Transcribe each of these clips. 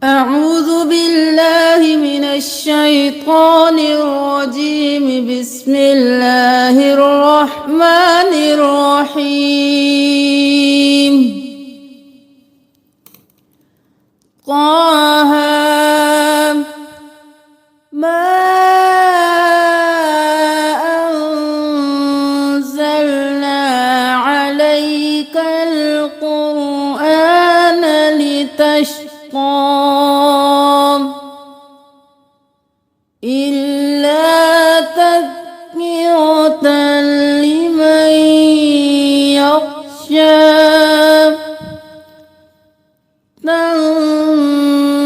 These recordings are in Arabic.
أعوذ بالله من الشيطان الرجيم. بسم الله الرحمن الرحيم. طه ما أنزلنا عليك القرآن لتشقى إلا تذكرة لمن يخشى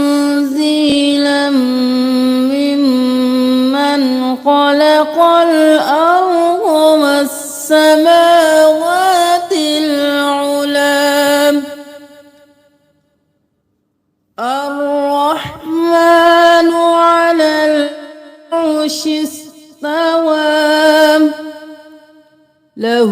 تنزيلا ممن خلق الأرض والسماوات العلى الرحمن على العرش استوى له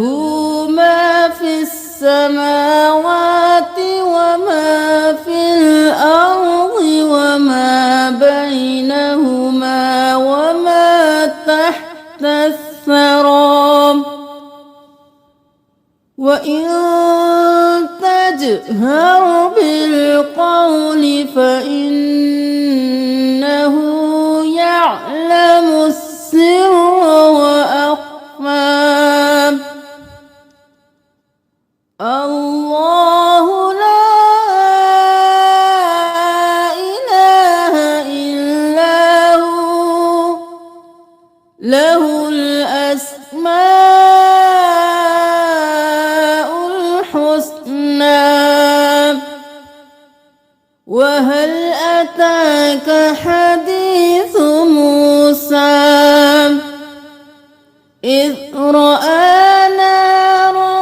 ما في السماوات وما في الأرض وما بينهما وما تحت الثرى وإن تجهر بالقول فإنه يعلم السر وأخفى الله لا إله إلا هو له الأسماء الحسنى وهل أتاك حديث موسى إذ رأى نارا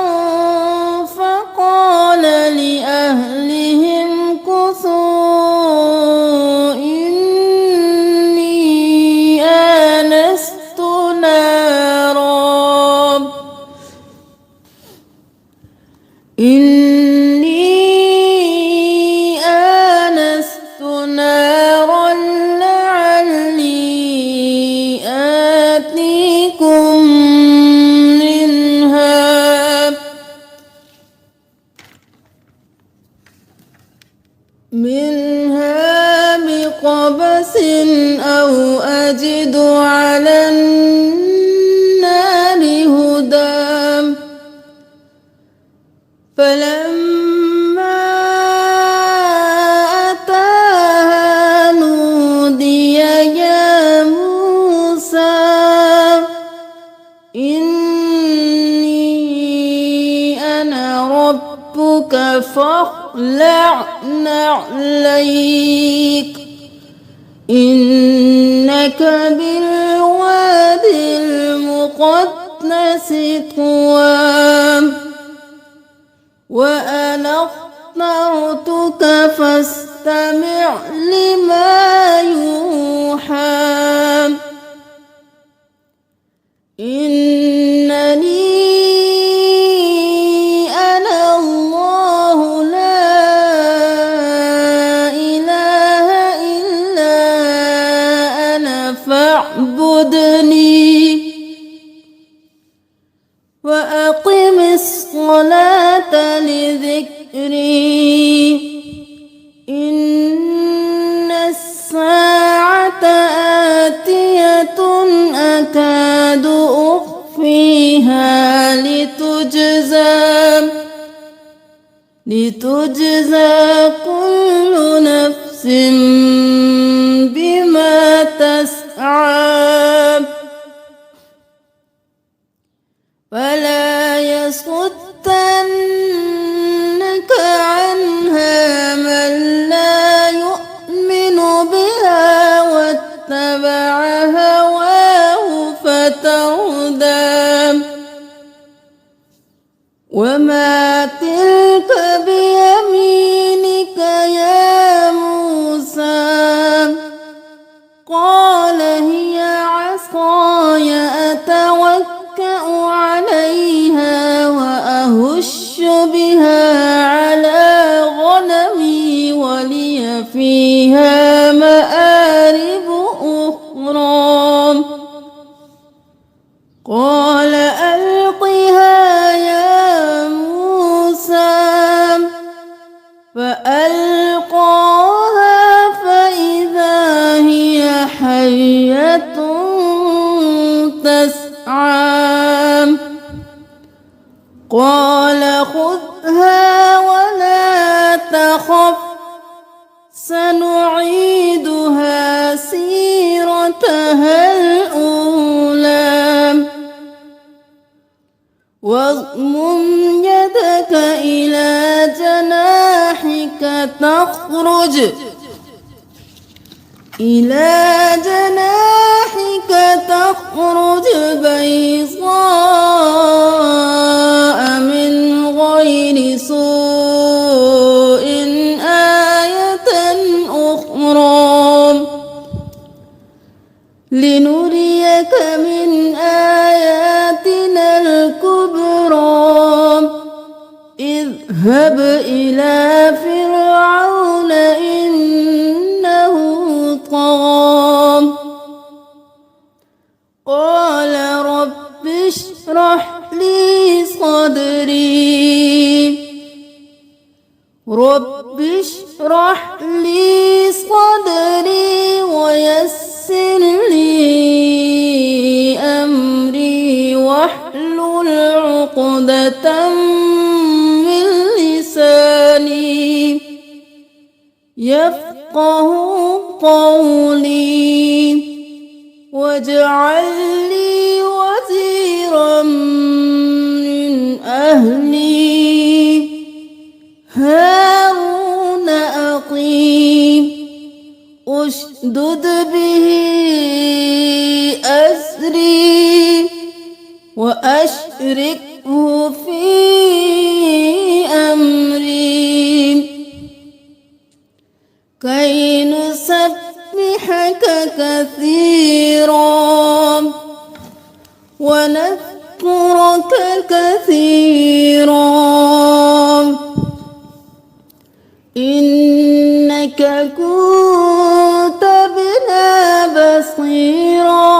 فقال لأهلهم كثوا إني آنست نارا لعلي آتيكم منها بقبس أو أجد على النار هدى فلما أتاها نودي يا موسى إني أنا ربك فاخلع نعليك إنك بالوادي المقدس طوى وأنا اخترتك فاستمع لما يوحى إنني أنا الله لا إله إلا أنا فاعبدني وأقم الصلاة لذكري إن الساعة آتية أكاد أخفيها لتجزى كل نفس بما تسعى فلا يصدنك عنها من لا يؤمن بها واتبع هواه فتردى وما تلك بيمينك يا موسى فيها مآرب أخرى قال ألقها يا موسى فألقاها فإذا هي حية تسعى قال خذها ولا تخف سنعيدها سيرتها الأولى واضمم يدك إلى جناحك تخرج بيضاء من غير سوء آية أخرى لنريك من آياتنا الكبرى اذهب إلى فرعون إنه طغى قال رب اشرح لي صدري ويسر لي أمري واحلل عقدة من لساني يفقه قولي واجعل لي وزيرا من أهلي هارون أخي اشدد به أزري وأشركه في أمري كي نسبحك كثيرا ونذكرك كثيرا إنك كنت بنا بصيرا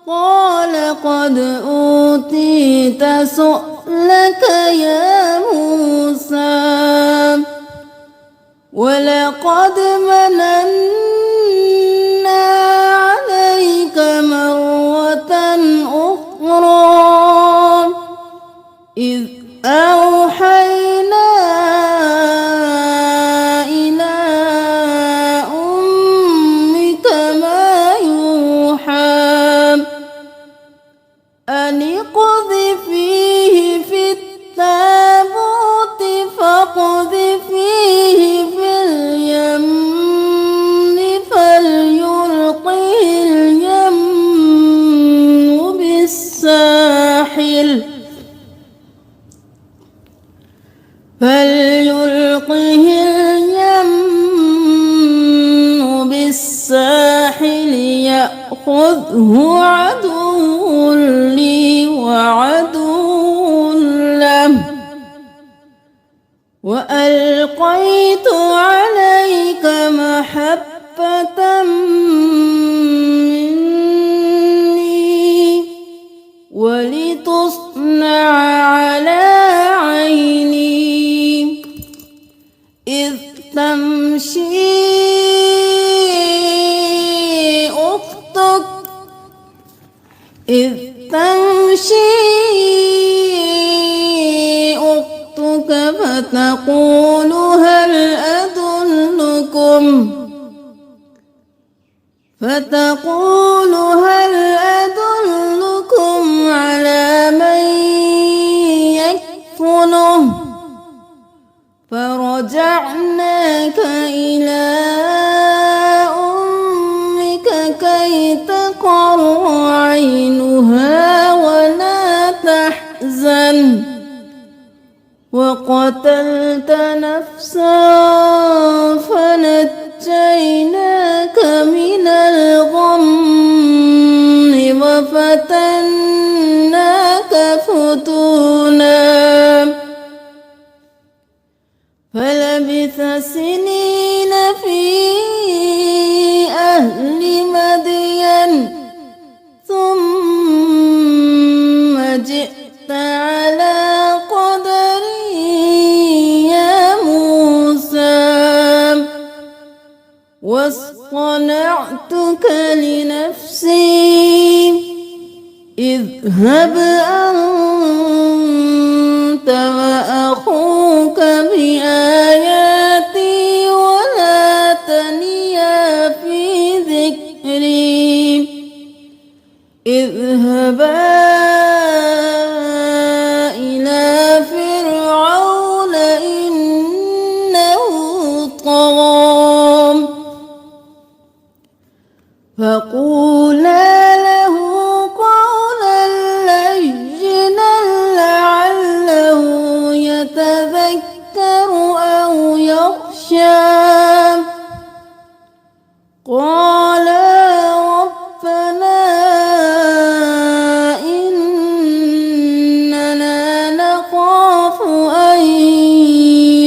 قال قد أوتيت سؤلك يا موسى ولقد مننا عليك مرة أخرى إذ أوحينا إلى أمك ما يوحى أن اقذفيه في التابوت فاقذفيه في اليم فليلقه اليم بالساحل يأخذه عدو لي وعدو له وألقيت عليك محبة مني ولتصنع على عيني إذ تمشي أختك فتقول هل أدلكم على من يكفله فرجعناك إلى أمك كي تقر عينها ولا تحزن وقتلت نفسا فنجيناك من الغم وفتناك فتونا فلبثت سنين في واصطنعتك لنفسي اذهب أنت وأخوك بآياتي ولا تنيا في ذكري اذهبا إلى فرعون إنه طغى فقولا له قولا لينا لعله يتذكر أو يخشى قالا ربنا إننا نخاف أن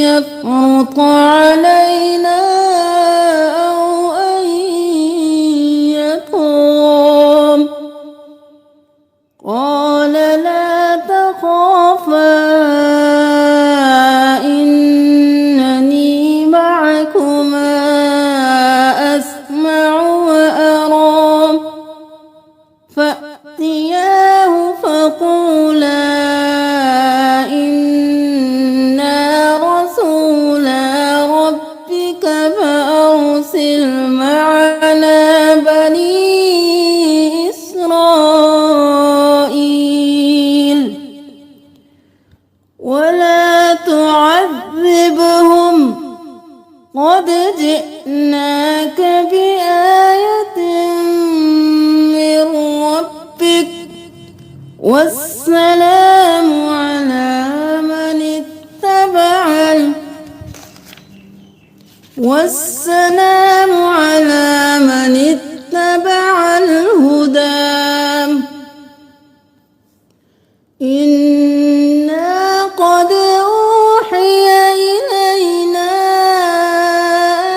يفرط علينا أو أن يطغى قال لا تخافا إنني معكما أسمع وأرى فأتياه فقولا إنا رسولا ربك فأرسل معنا بني إسرائيل ولا تعذبهم قد جئناك بآية من ربك والسلام على من اتبع الهدى إنا قد أوحي إلينا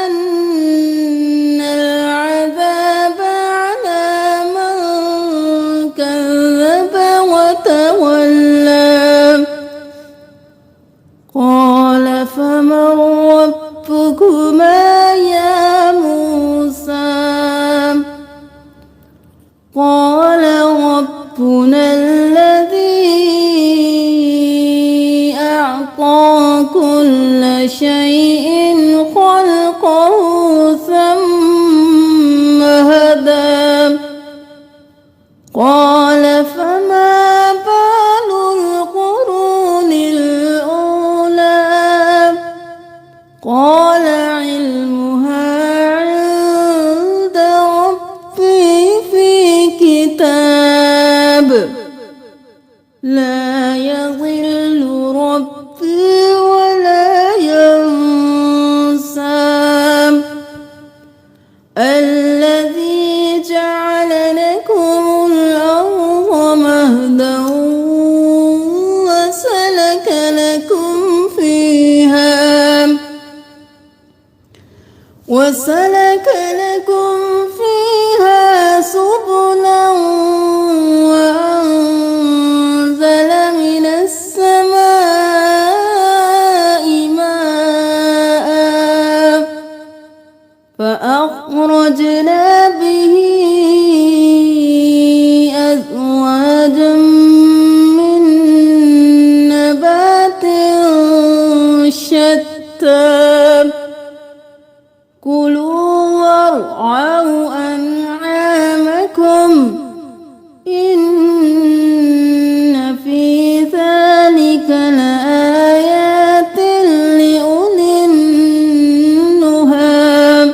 أن العذاب على من كذب وتولى قال فمن ربكما يا موسى قال ربنا الذي أعطى كل شيء خلقه ثم هدى قال فما بال القرون الأولى قال علمها عند ربي في كتاب لا يضل ربي ولا ينسى الذي جعل لكم الأرض مهدا وسلك لكم فيها سبلا وأنزل من السماء ماء فأخرجنا به أزواجا من نبات شتى كلوا وارعوا أنعامكم إن في ذلك لآيات لأولي النهى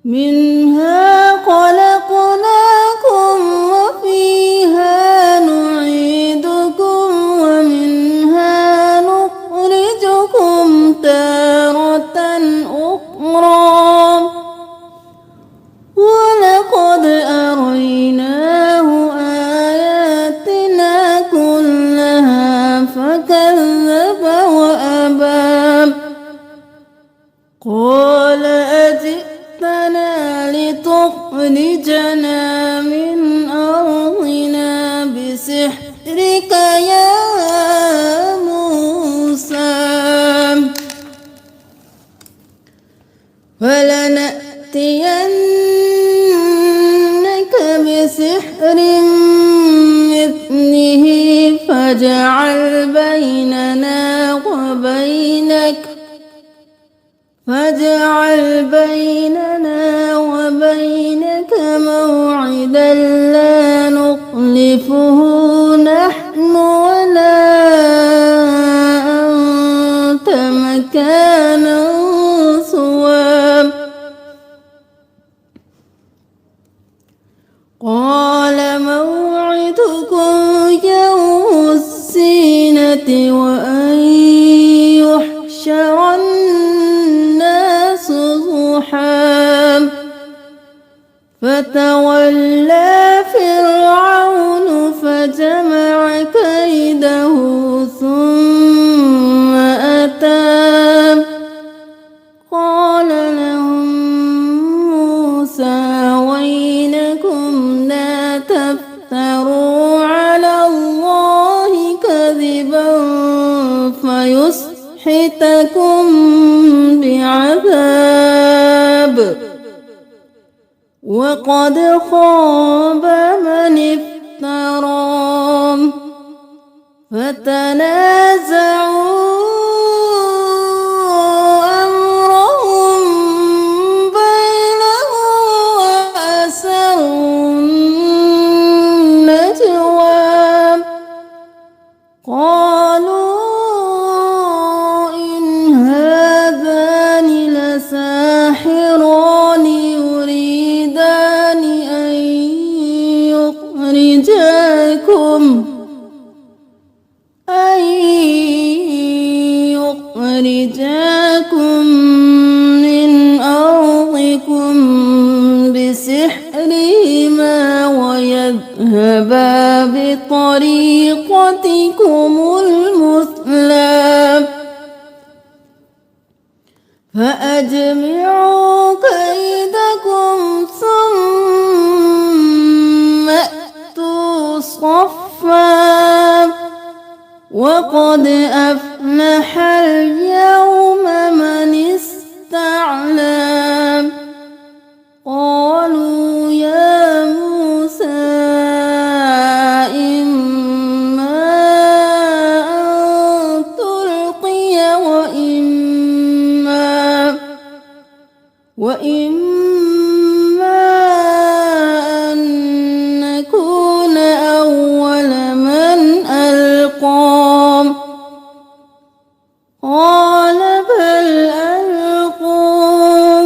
منها خلقناكم وفيها نعيدكم ومنها نخرجكم تارة أخرى ولقد أريناه آياتنا كلها فكذب وأبى قال أجئتنا لتخرجنا من أرضنا بسحرك يا موسى فلنأتينك بسحر مثله فاجعل بيننا وبينك موعدا لا نخلفه نحن ولا أنت مكانا سوى. قال موعدكم يوم الزينة وأن يحشر الناس ضحى. فتولى فرعون فجمع كيده ثم أتى. قال لهم موسى ويلكم لا تفتروا على الله كذبا فيسحتكم بعذاب وقد خاب من افترى. فتنازعوا أمرهم بينهم وأسروا النجوى. قالوا إن هذان لساحران يريدان أن يخرجاكم من أرضكم بسحرهما ويذهبا بطريقتكم المثلى. فأجمعوا كيدكم ثم أتوا صفا وقد أفلح اليوم من استعلى. قالوا يا موسى إما أن تلقي وإما أن نكون أول من ألقى. قال بل ألقوا.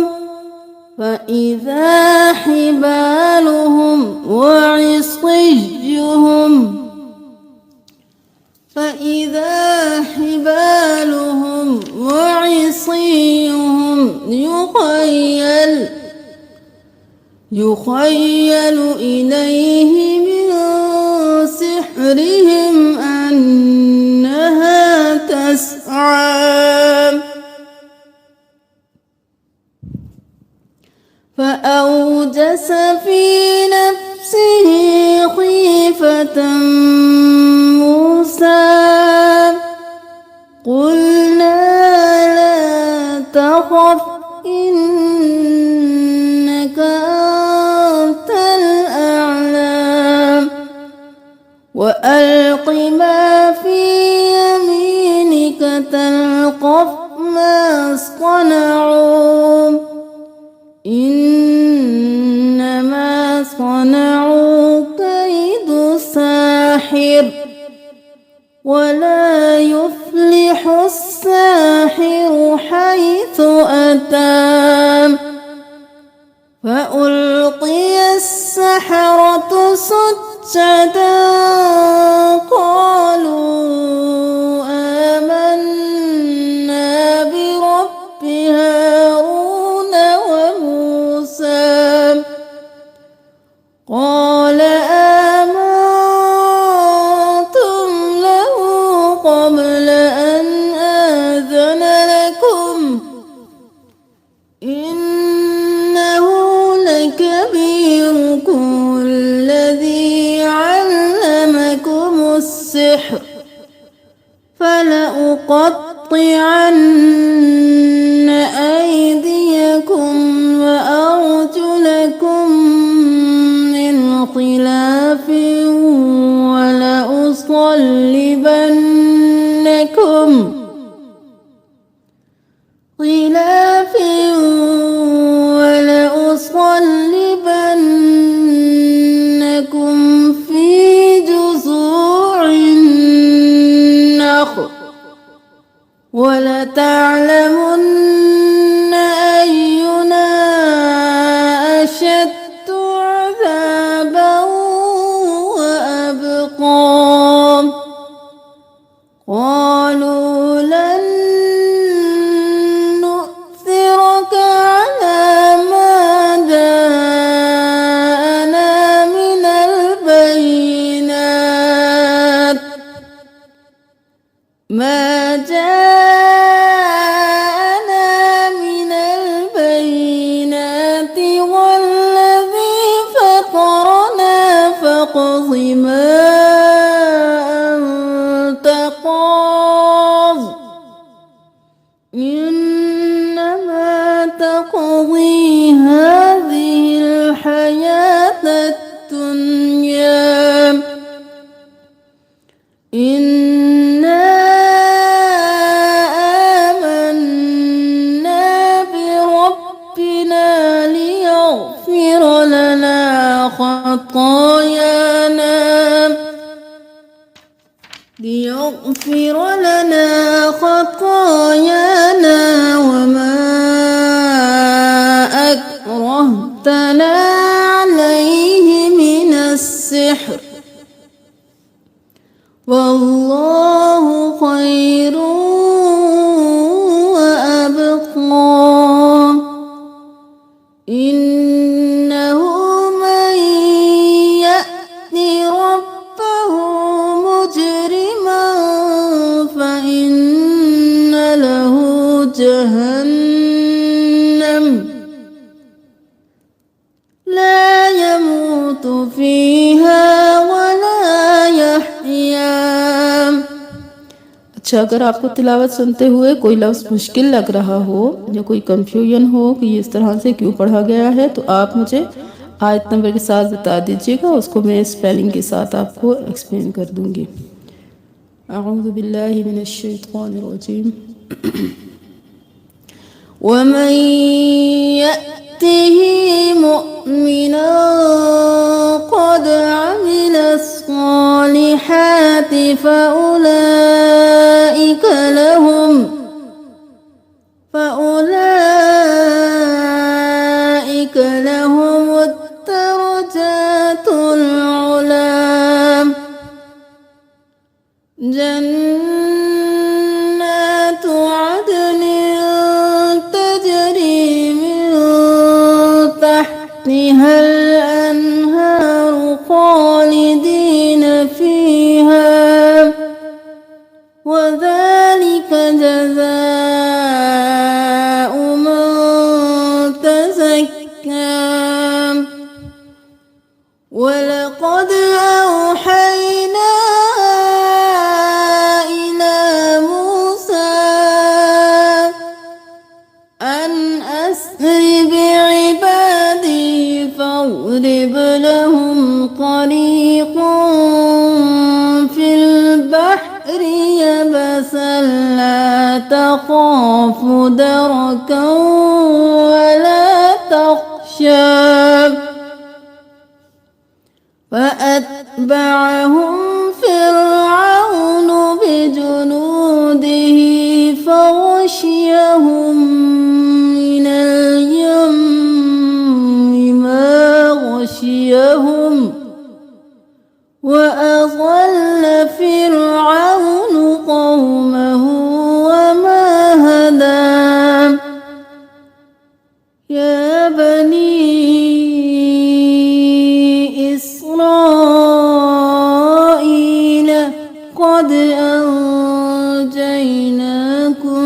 فإذا حبالهم وعصيهم يخيل إليه من سحرهم أنها تسعى. فأوجس في نفسه خيفة موسى. قلنا لا تخف إنك أنت الأعلى وألق ما في يمينك تلقف ما صنعوا إنما صنعوا كيد ساحر ولا يفلح الساحر حيث أتى. فألقي السحرة سجدا قالوا آمنا برب هارون وموسى. قال آمنتم له قبل أن آذن لكم إنه لكبيركم الذي علمكم السحر فلأقطعن أيديكم تقضي هذه الحياة الدنيا إنا آمنا بربنا ليغفر لنا خطايانا وما أكرهتنا عليه من السحر والله خير وأبقى إنه من يأت ربه مجرما فإن له جهنم لا يموت فيها ولا يحيا। अच्छा, अगर आपको तिलावत सुनते हुए कोई लफ्ज़ मुश्किल लग रहा हो या कोई कंफ्यूजन हो कि ये इस तरह से क्यों पढ़ा गया है तो आप मुझे आयत नंबर के साथ बता दीजिएगा, उसको मैं स्पेलिंग के साथ आपको एक्सप्लेन कर दूंगी। अऊज़ु बिल्लाहि मिनश शैतानिर रजीम। वमन यअतिहि मुमिना क़द अमिलस सालिहाति فأولئك لهم الدرجات العلى جنات عدن تجري من تحتها الأنهار خالدين فيها وذلك جزاء من تزكى ولقد أوحينا إلى موسى أن أسر بعبادي فاضرب لهم طريقا في البحر يبسا لا تخاف دركا ولا تخشى فأتبعهم فرعون بجنوده فغشيهم من اليم ما غشيهم وأضل فرعون قومه وما هدى يا بني إسرائيل قد أنجيناكم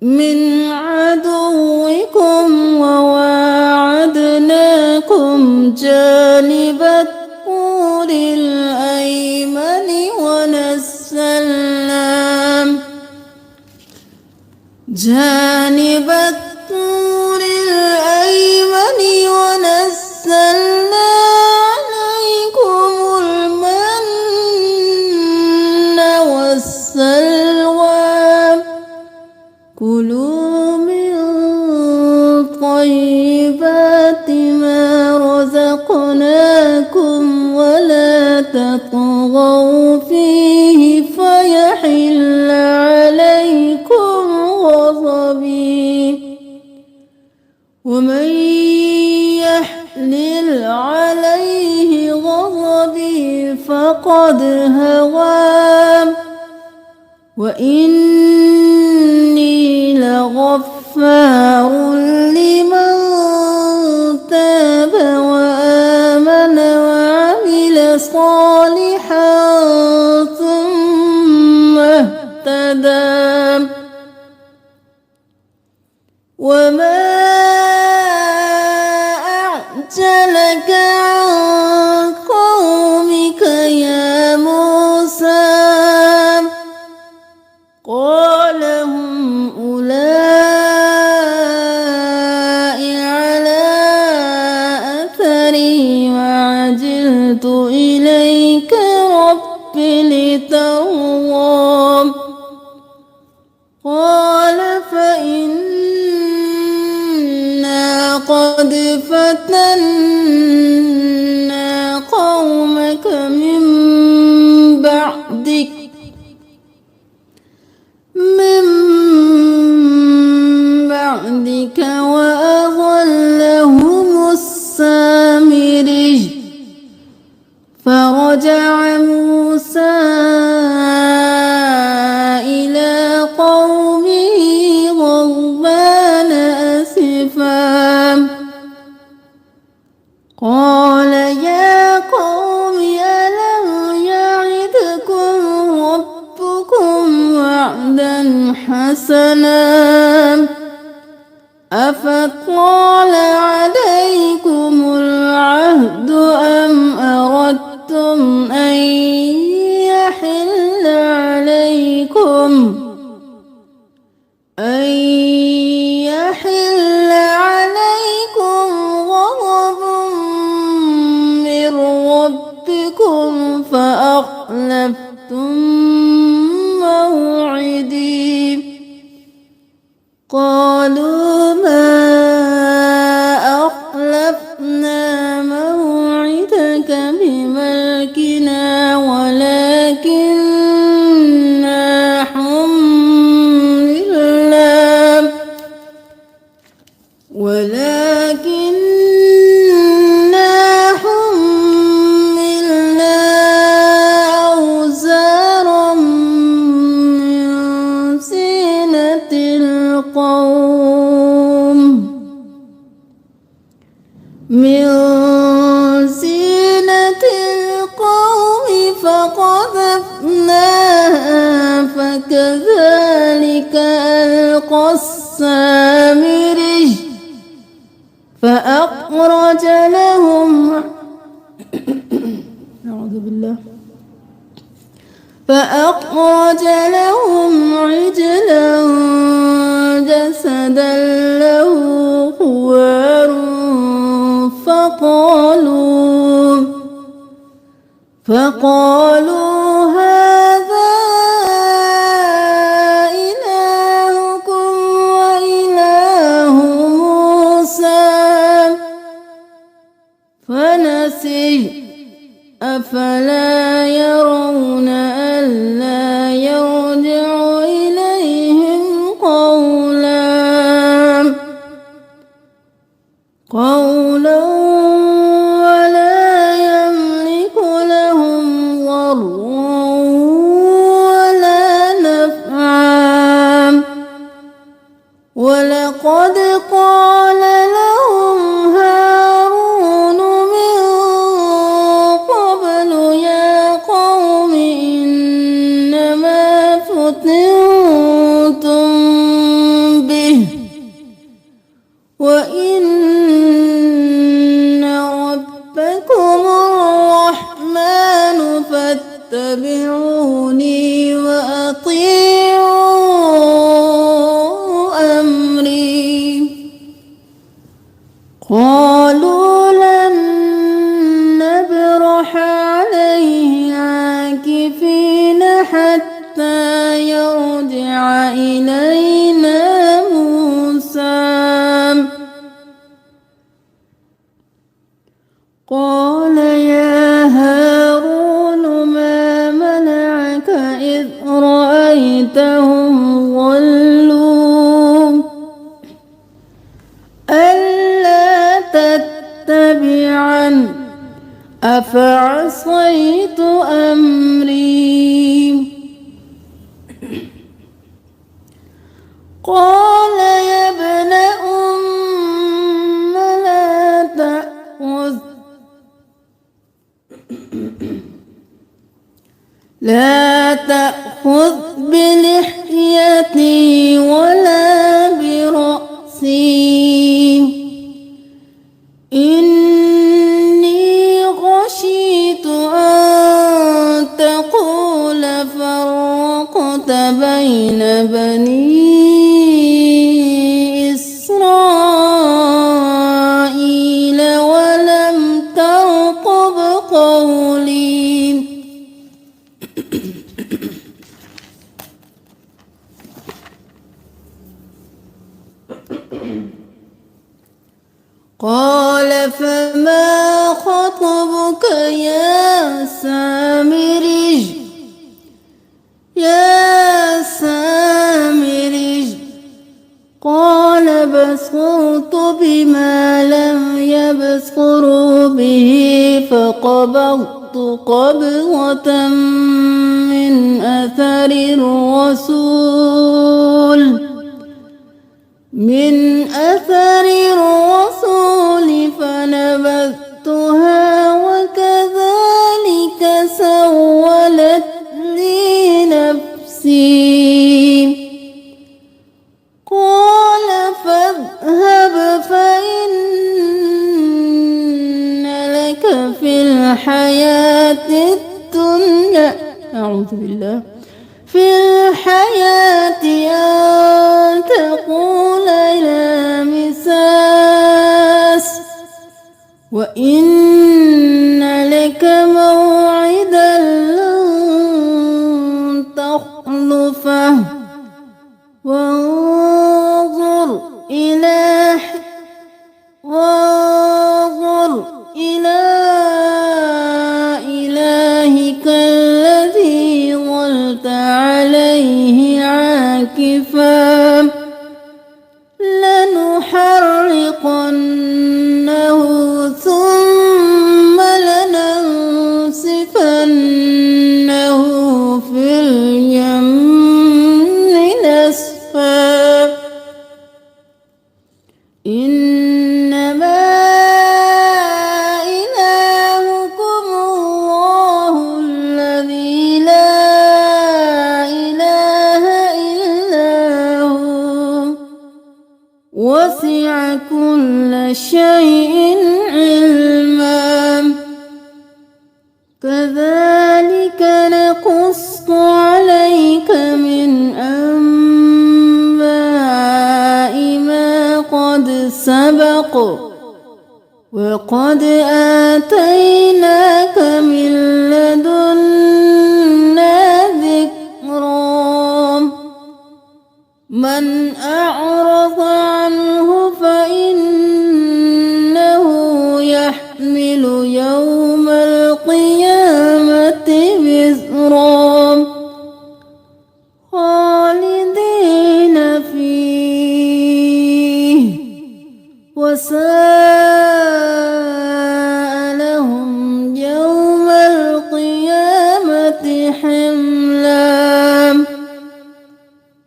من عدوكم وواعدناكم جانب الطور الأيمن ونزلنا عليكم المن والسلوى كلوا من طيبات ما رزقناكم ولا تطغوا فيه فيحل عليكم غضبي ومن يحلل عليه غضبي فقد هوى وإني لغفار لمن تاب وآمن وعمل صالحا ثم اهتدى وما أعجلك عن قومك يا موسى قال هم أولئك على أثري وعجلت إليك رب لترضى قال فإنا قد فتنا قومك من بعدك وأضلهم السامري فرجع موسى إلى قومه غضبان أسفا قال يا قوم ألم يعدكم ربكم وعدا حسنا أفطال عليكم العهد أم أردتم أن يحل عليكم غضب من ربكم فأخلفتم موعدي قالوا ما أخلفنا موعدك بملكنا ولكننا حملنا أوزارا من زينة القوم فقذفناها فكذلك ألقى السامري فأخرج لهم عجلا جسدا له خوار فقالوا هذا إلهكم وإله موسى فنسي أفلا يرون ألا يرجع إليهم قولا ولا يملك لهم ضرا ولا نفعا ولقد قال لهم هارون من قبل يا قوم إنما فتنتم به وإن ربكم الرحمن فاتبعوني وأطيعوا أمري قالوا لن نبرح عليه عاكفين حتى يرجع إلينا موسى قال يا هارون ما منعك إذ رأيتهم ضلوا ألا تتبعن أفعصيت أمري قال يا ابن أم لا تأخذ بلحيتي ولا برأسي إني خشيت أن تقول فرقت بين بني إسرائيل ولم ترقب قولي. قال فما خطبك يا سامري يا سامري؟ قال بصرت بما لم يبصروا به فقبضت قبضة من أثر الرسول فنبذتها وكذلك سولت لي نفسي. قال فاذهب فإن لك في الحياة الدنيا في الحياة أن تقول لا مساس وإن لك موعدا لن تخلفه وانظر إلى إلهك الذي ظلت عليه عاكفا لنحرقنه ثم لننسفنه في اليم نسفا. إنما إلهكم الله الذي لا إله إلا هو وسع كل شيء علما. كذلك نقص عليك من أنباء ما قد سبق وقد آتيناك من لدنا ذكرا. من أعرض عنه فإنه يحمل يوم القيامة وزرا خالدين فيه وساء لهم يوم القيامة حملا.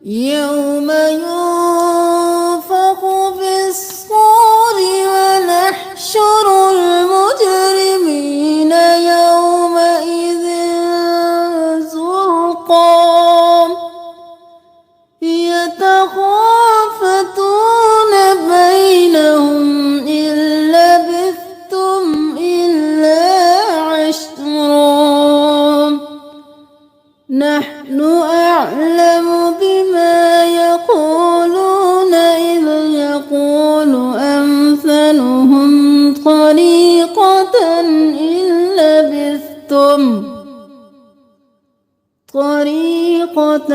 يوم ينفخ في الصور ونحشر المجرمين يومئذ زرقا يتخافتون بينهم إن لبثتم إلا عشرا. نحن أعلم بما يقولون إذ يقول أمثلهم طريقة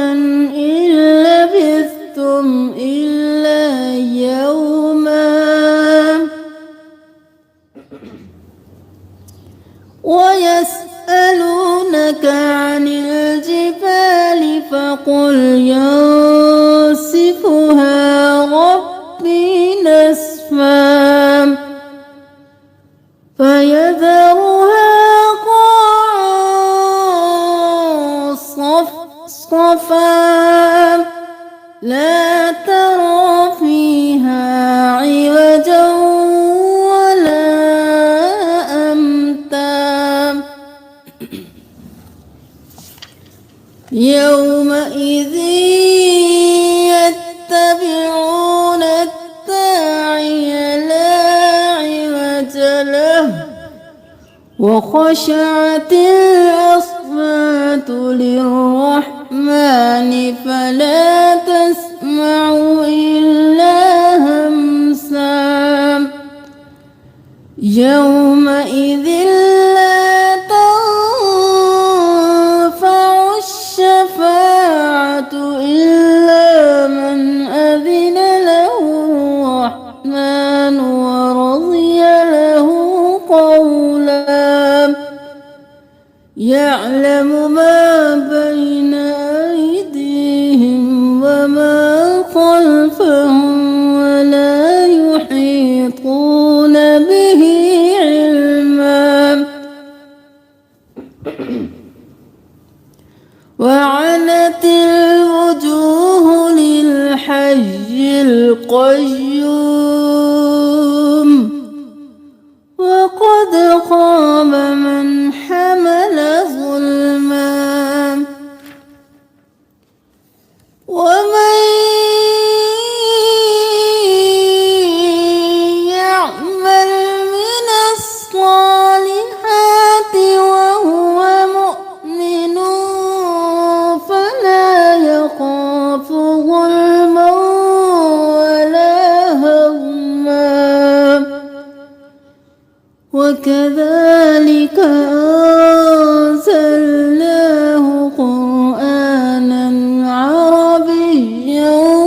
إن لبثتم إلا يوما. ويسألونك عن الجبال فقل ينسفها ربي نسفا فيذرها قاعا صفصفا لا ترى فيها عوجا ولا أمتا. يومئذ يتبعون الداعي لا عوج له وخشعت الأصوات للرحمن فلا تسمع إلا همسا يومئذ لا تنفع الشفاعة إلا من أذن له الرحمن ورضي له قولا يعلم ما بين أيديهم وما خلفهم ولا يحيطون به علما وعنت الوجوه للحي القيوم وقد خاب من حمل ظلما ومن يعمل من الصالحات وهو مؤمن فلا يخاف ظلما ولا هضما وكذلك أنزلناه قرآنا عربيا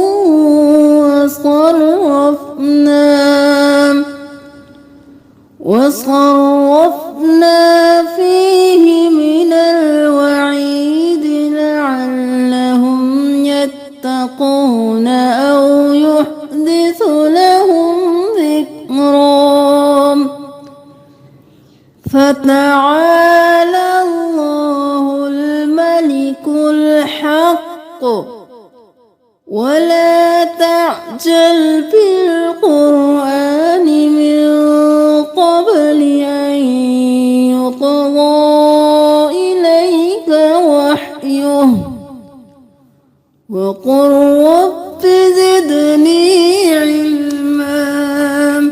وصرفنا فيه من الوعيد لعلهم يتقون أو يحدث لهم ذكرا فتعالى الله الملك الحق ولا تعجل بالقرآن من قبل أن يقضى إليك وحيه وقل رب زدني علما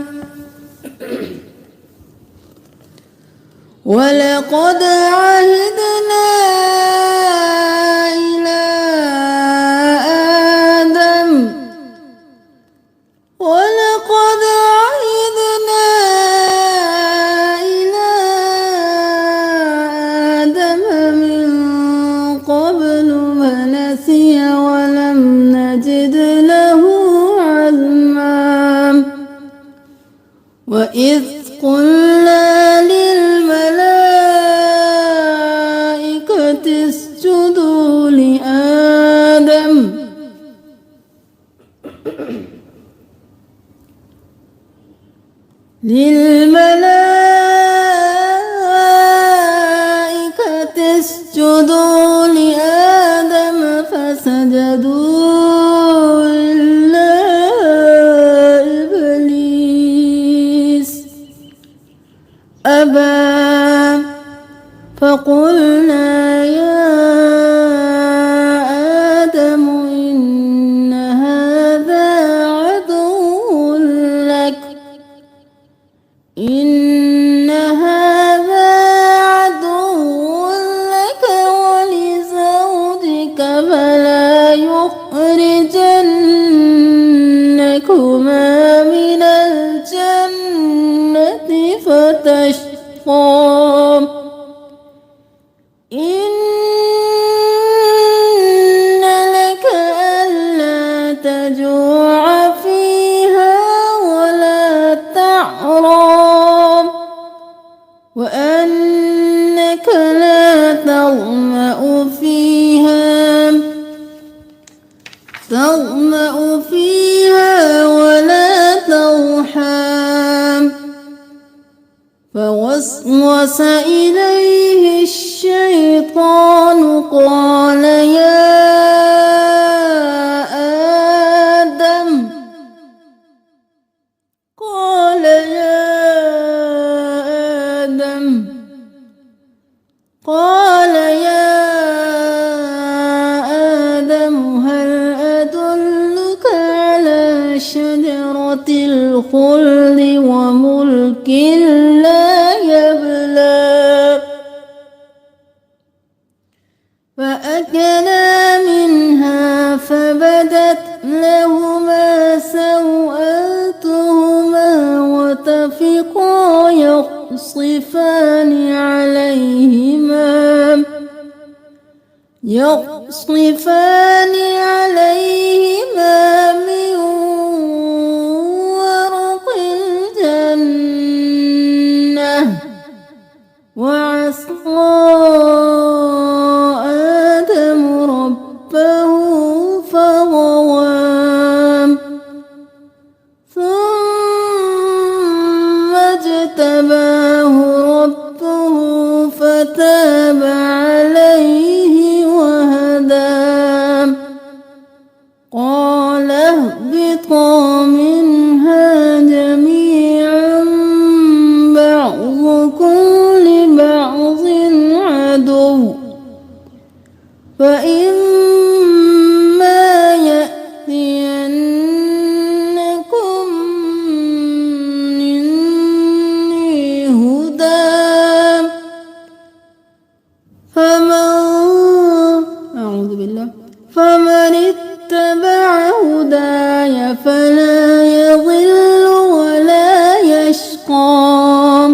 ولقد عهدنا إلى آدم من قبل فنسي ولم نجد له عزما وإذ قلنا للملائكة اسجدوا لآدم اسجدوا لآدم فسجدوا إلا إبليس أبى فقلنا يا آدم إن هذا عدو لك فلا يخرجنكما من الجنة فتشقى إن لك ألا تجوع فيها ولا تعرى وأنك لا تظمأ فيها ولا تضحى فوسوس إليه الشيطان قال يا آدم هل أدلك على شجرة الخلد وملك لا يبلى فأكلا منها فبدت فبدت لهما سوآتهما وطفقا يخصفان عليهما من ورق الجنة وعصى آدم ربه فغوى ثم اجتباه ربه فتاب عليه وهدى قال اهبطا منها جميعا بعضكم لبعض عدو فإما يأتينكم مني هدى فمن اتبع هداي فلا يضل ولا يشقى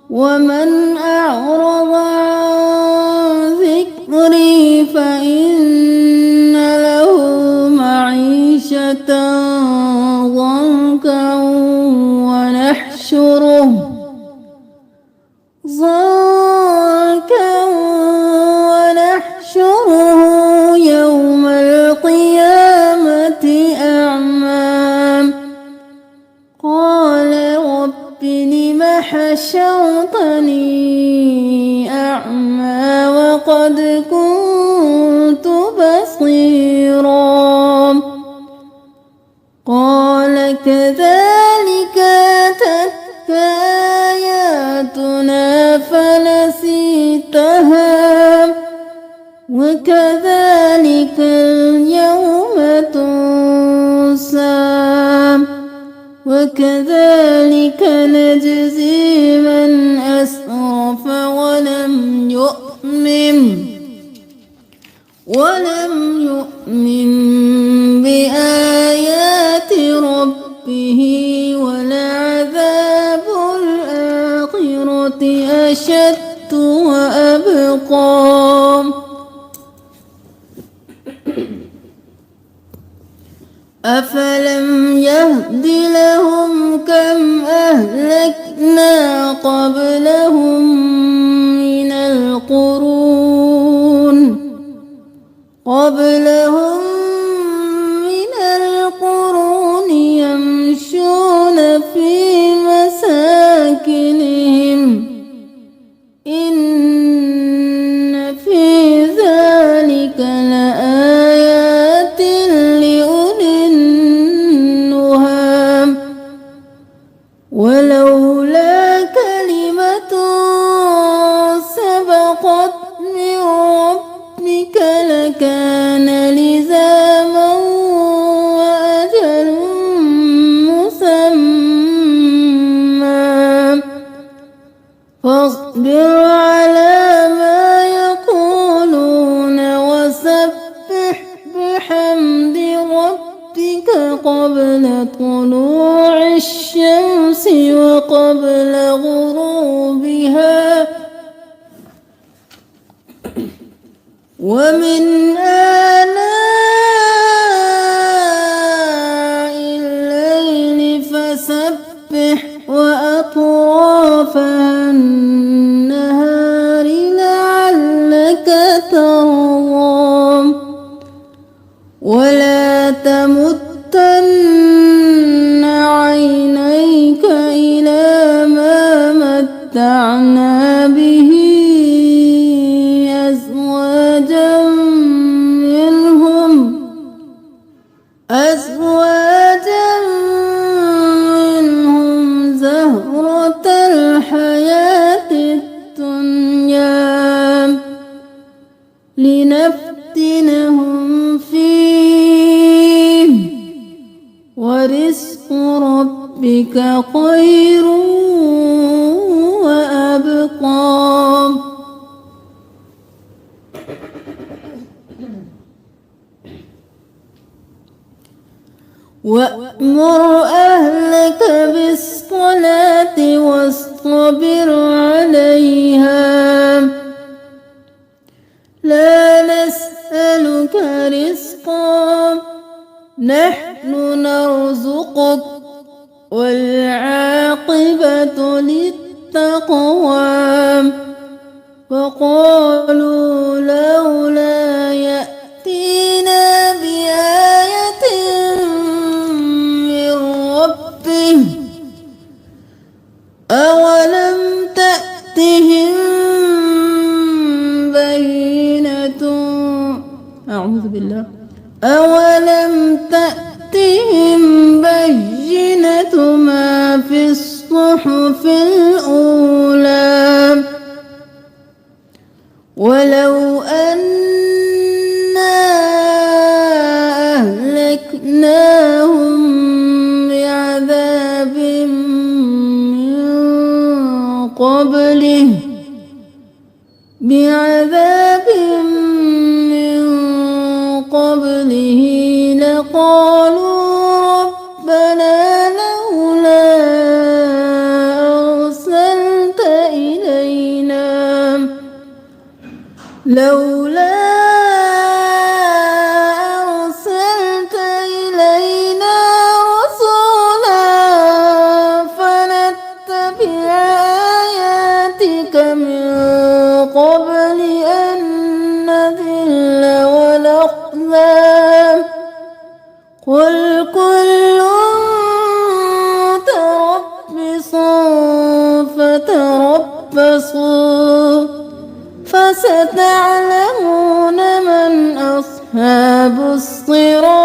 ومن أعرض عن ذكري فإن له معيشة ضنكا ونحشره يوم القيامة أعمى قال رب لم حشرتني أعمى وقد كنت بصيرا قال كذلك أتتك آياتنا فنسيتها وكذلك اليوم تنسى وكذلك نجزي من أسرف ولم يؤمن بآيات ربه ولعذاب الآخرة أشد وأبقى أفلم يهد لهم كم أهلكنا قبلهم من القرون يمشون في مساكنهم إن في ذلك لآيات لأولي النهى ولولا كلمة سبقت من ربك لكان لزاما وأجل مسمى فاصبر على ما يقولون وسبح بحمد ربك قبل طلوع الشمس وقبل غروبها ومن آناء الليل فسبح وأطراف النهار لعلك ترضى ولا تمدن عينيك إلى ما متعنا به أزواجا منهم زهرة الحياة الدنيا لنفتنهم فيه ورزق ربك خير وأبقى وأمر أهلك بالصلاة واصطبر عليها لا نسألك رزقا نحن نرزقك والعاقبة للتقوى وقالوا لولا يأتينا بآية من ربه أولم تأتهم بينة أعوذ بالله. أولم تأتهم بينة ما في الصحف الأولى ولو أنا أهلكناهم بعذاب من قبله لقالوا ربنا لولا أرسلت إلينا رسولا فنتبع آياتك من قبل أن نذل ونخزى قل كل متربص فتربصوا فستعلمون من أصحاب الصراط